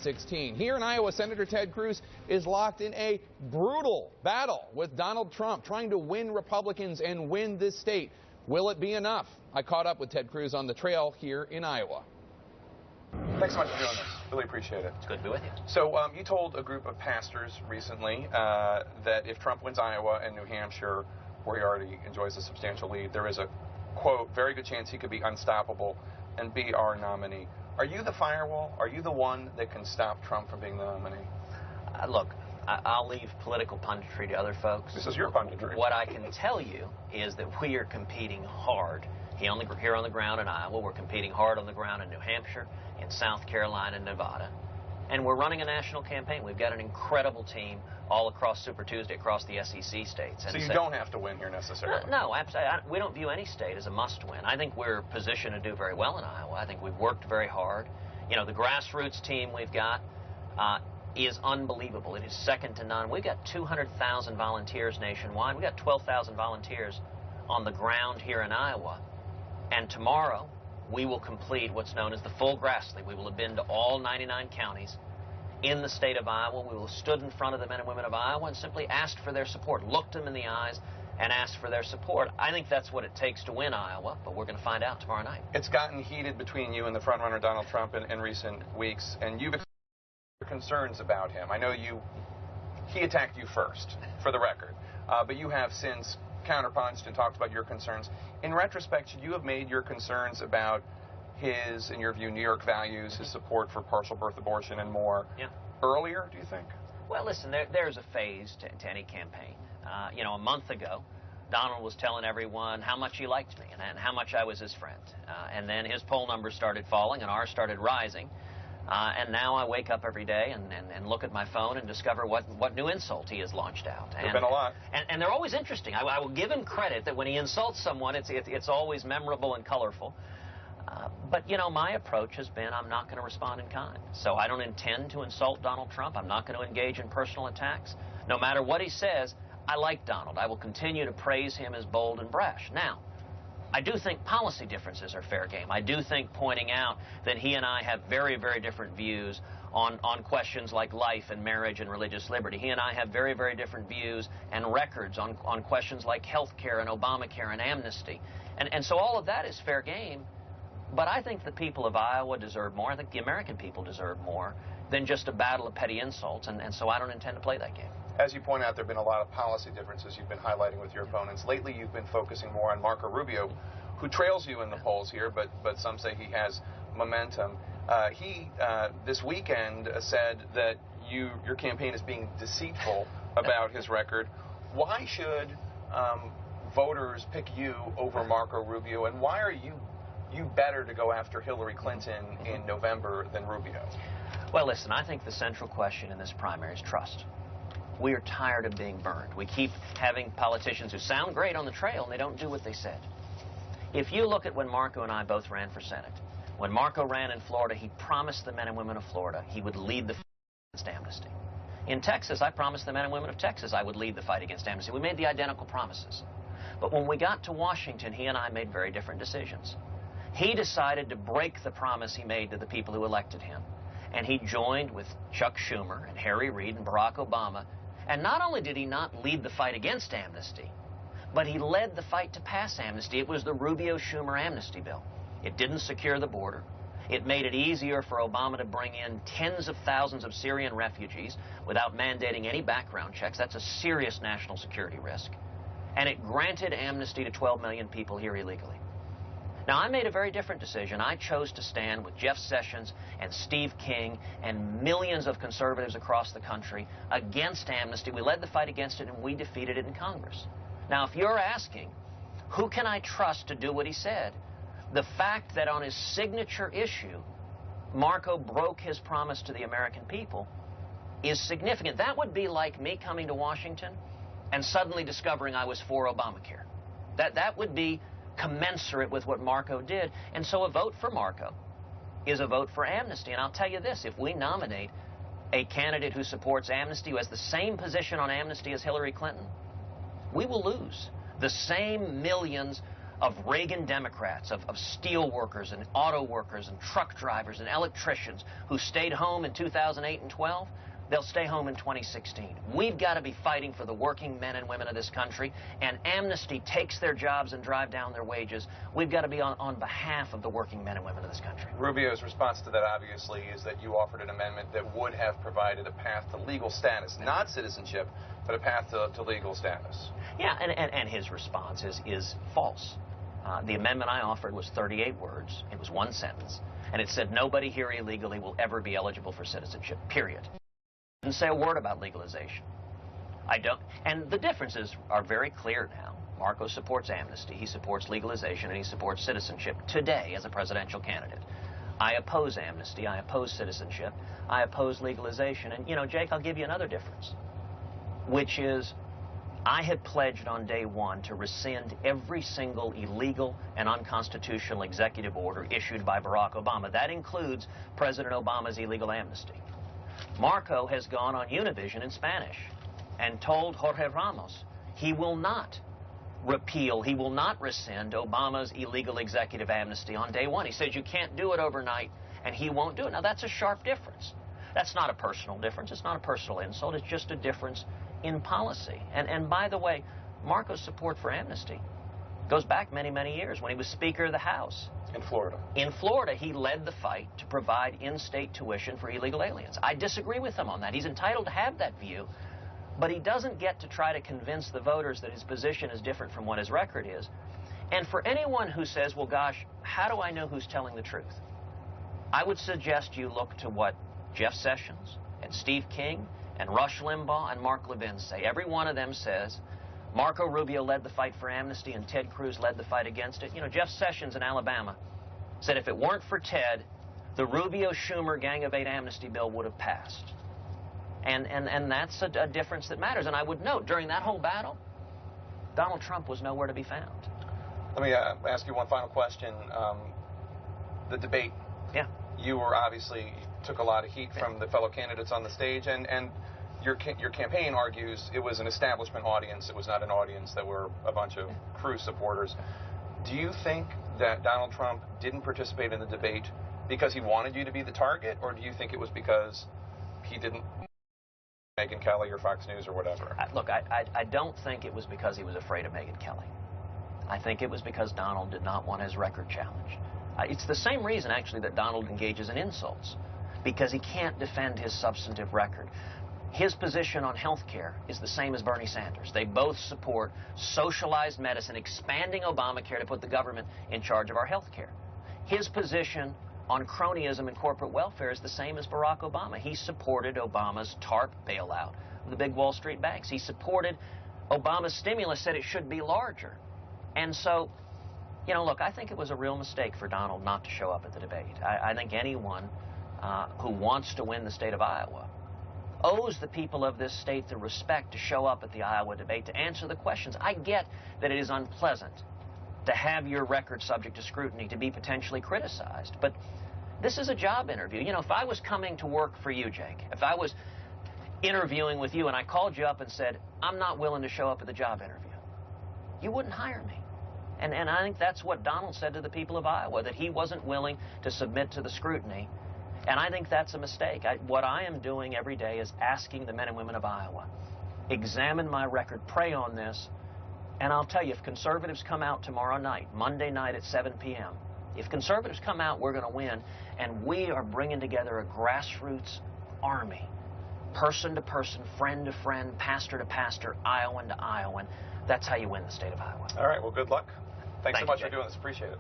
16. Here in Iowa, Senator Ted Cruz is locked in a brutal battle with Donald Trump, trying to win Republicans and win this state. Will it be enough? I caught up with Ted Cruz on the trail here in Iowa. Thanks so much for doing this. Really appreciate it. It's good to be with you. So you told a group of pastors recently that if Trump wins Iowa and New Hampshire, where he already enjoys a substantial lead, there is a, quote, very good chance he could be unstoppable and be our nominee. Are you the firewall? Are you the one that can stop Trump from being the nominee? Look, I'll leave political punditry to other folks. This is your punditry. What I can tell you is that we are competing hard here on the ground in Iowa. We're competing hard on the ground in New Hampshire, in South Carolina, and Nevada. And we're running a national campaign. We've got an incredible team all across Super Tuesday, across the SEC states. So you don't have to win here necessarily? No, absolutely. We don't view any state as a must-win. I think we're positioned to do very well in Iowa. I think we've worked very hard. You know, the grassroots team we've got is unbelievable. It is second to none. We've got 200,000 volunteers nationwide. We've got 12,000 volunteers on the ground here in Iowa. And tomorrow, we will complete what's known as the full grass league. We will have been to all 99 counties in the state of Iowa. We will have stood in front of the men and women of Iowa and simply asked for their support, looked them in the eyes and asked for their support. I think that's what it takes to win Iowa, but we're going to find out tomorrow night. It's gotten heated between you and the frontrunner Donald Trump in recent weeks, and you've expressed your concerns about him. I know he attacked you first, for the record, but you have since counterpunched and talked about your concerns. In retrospect, should you have made your concerns about his, in your view, New York values, his support for partial birth abortion and more earlier, do you think? Well, listen, there's a phase to any campaign. You know, a month ago, Donald was telling everyone how much he liked me and how much I was his friend. And then his poll numbers started falling and ours started rising. And now I wake up every day and look at my phone and discover what new insult he has launched out. There've been a lot. And they're always interesting. I will give him credit that when he insults someone, it's always memorable and colorful. But, you know, my approach has been I'm not going to respond in kind. So I don't intend to insult Donald Trump. I'm not going to engage in personal attacks. No matter what he says, I like Donald. I will continue to praise him as bold and brash. Now, I do think policy differences are fair game. I do think pointing out that he and I have very, very different views on questions like life and marriage and religious liberty. He and I have very, very different views and records on questions like health care and Obamacare and amnesty. And so all of that is fair game. But I think the people of Iowa deserve more. I think the American people deserve more than just a battle of petty insults. And so I don't intend to play that game. As you point out, there have been a lot of policy differences you've been highlighting with your opponents. Lately, you've been focusing more on Marco Rubio, who trails you in the polls here, but some say he has momentum. He, this weekend, said that your campaign is being deceitful about his record. Why should voters pick you over Marco Rubio, and why are you better to go after Hillary Clinton in November than Rubio? Well, listen, I think the central question in this primary is trust. We are tired of being burned. We keep having politicians who sound great on the trail and they don't do what they said. If you look at when Marco and I both ran for Senate, when Marco ran in Florida, he promised the men and women of Florida he would lead the fight against amnesty. In Texas, I promised the men and women of Texas I would lead the fight against amnesty. We made the identical promises. But when we got to Washington, he and I made very different decisions. He decided to break the promise he made to the people who elected him. And he joined with Chuck Schumer and Harry Reid and Barack Obama. And not only did he not lead the fight against amnesty, but he led the fight to pass amnesty. It was the Rubio-Schumer amnesty bill. It didn't secure the border. It made it easier for Obama to bring in tens of thousands of Syrian refugees without mandating any background checks. That's a serious national security risk. And it granted amnesty to 12 million people here illegally. Now, I made a very different decision. I chose to stand with Jeff Sessions and Steve King and millions of conservatives across the country against amnesty. We led the fight against it, and we defeated it in Congress. Now, if you're asking, who can I trust to do what he said? The fact that on his signature issue, Marco broke his promise to the American people is significant. That would be like me coming to Washington and suddenly discovering I was for Obamacare. That would be commensurate with what Marco did. And so a vote for Marco is a vote for amnesty. And I'll tell you this, if we nominate a candidate who supports amnesty, who has the same position on amnesty as Hillary Clinton, we will lose the same millions of Reagan Democrats, of steel workers and auto workers and truck drivers and electricians who stayed home in 2008 and 12, they'll stay home in 2016. We've got to be fighting for the working men and women of this country, and amnesty takes their jobs and drive down their wages. We've got to be on behalf of the working men and women of this country. Rubio's response to that, obviously, is that you offered an amendment that would have provided a path to legal status, not citizenship, but a path to legal status. Yeah, and his response is false. The amendment I offered was 38 words. It was one sentence, and it said nobody here illegally will ever be eligible for citizenship, period. Didn't say a word about legalization. I don't, and the differences are very clear now. Marco supports amnesty, he supports legalization, and he supports citizenship today as a presidential candidate. I oppose amnesty, I oppose citizenship, I oppose legalization. And, you know, Jake, I'll give you another difference, which is I had pledged on day one to rescind every single illegal and unconstitutional executive order issued by Barack Obama. That includes President Obama's illegal amnesty. Marco has gone on Univision in Spanish and told Jorge Ramos he will not repeal, he will not rescind Obama's illegal executive amnesty on day one. He says you can't do it overnight, and he won't do it. Now, that's a sharp difference. That's not a personal difference. It's not a personal insult. It's just a difference in policy. And by the way, Marco's support for amnesty goes back many, many years when he was Speaker of the House. In Florida. In Florida, he led the fight to provide in-state tuition for illegal aliens. I disagree with him on that. He's entitled to have that view, but he doesn't get to try to convince the voters that his position is different from what his record is. And for anyone who says, well, gosh, how do I know who's telling the truth? I would suggest you look to what Jeff Sessions and Steve King and Rush Limbaugh and Mark Levin say. Every one of them says Marco Rubio led the fight for amnesty and Ted Cruz led the fight against it. You know, Jeff Sessions in Alabama said if it weren't for Ted, the Rubio-Schumer Gang of Eight amnesty bill would have passed. And that's a difference that matters. And I would note, during that whole battle, Donald Trump was nowhere to be found. Let me ask you one final question. The debate. Yeah. You were obviously took a lot of heat from the fellow candidates on the stage, and your campaign argues it was an establishment audience. It was not an audience that were a bunch of Cruz supporters. Do you think that Donald Trump didn't participate in the debate because he wanted you to be the target, or do you think it was because he didn't Megyn Kelly or Fox News or whatever? Look, I don't think it was because he was afraid of Megyn Kelly. I think it was because Donald did not want his record challenged. It's the same reason, actually, that Donald engages in insults, because he can't defend his substantive record. His position on health care is the same as Bernie Sanders. They both support socialized medicine, expanding Obamacare to put the government in charge of our health care. His position on cronyism and corporate welfare is the same as Barack Obama. He supported Obama's TARP bailout of the big Wall Street banks. He supported Obama's stimulus, said it should be larger. And so, you know, look, I think it was a real mistake for Donald not to show up at the debate. I think anyone who wants to win the state of Iowa owes the people of this state the respect to show up at the Iowa debate, to answer the questions. I get that it is unpleasant to have your record subject to scrutiny, to be potentially criticized, but this is a job interview. You know, if I was coming to work for you, Jake, if I was interviewing with you and I called you up and said, I'm not willing to show up at the job interview, you wouldn't hire me. And I think that's what Donald said to the people of Iowa, that he wasn't willing to submit to the scrutiny. And I think that's a mistake. What I am doing every day is asking the men and women of Iowa, examine my record, pray on this, and I'll tell you, if conservatives come out tomorrow night, Monday night at 7 p.m., if conservatives come out, we're going to win, and we are bringing together a grassroots army, person to person, friend to friend, pastor to pastor, Iowan to Iowan. That's how you win the state of Iowa. All right, well, good luck. Thanks so much Jake. for doing this. Appreciate it.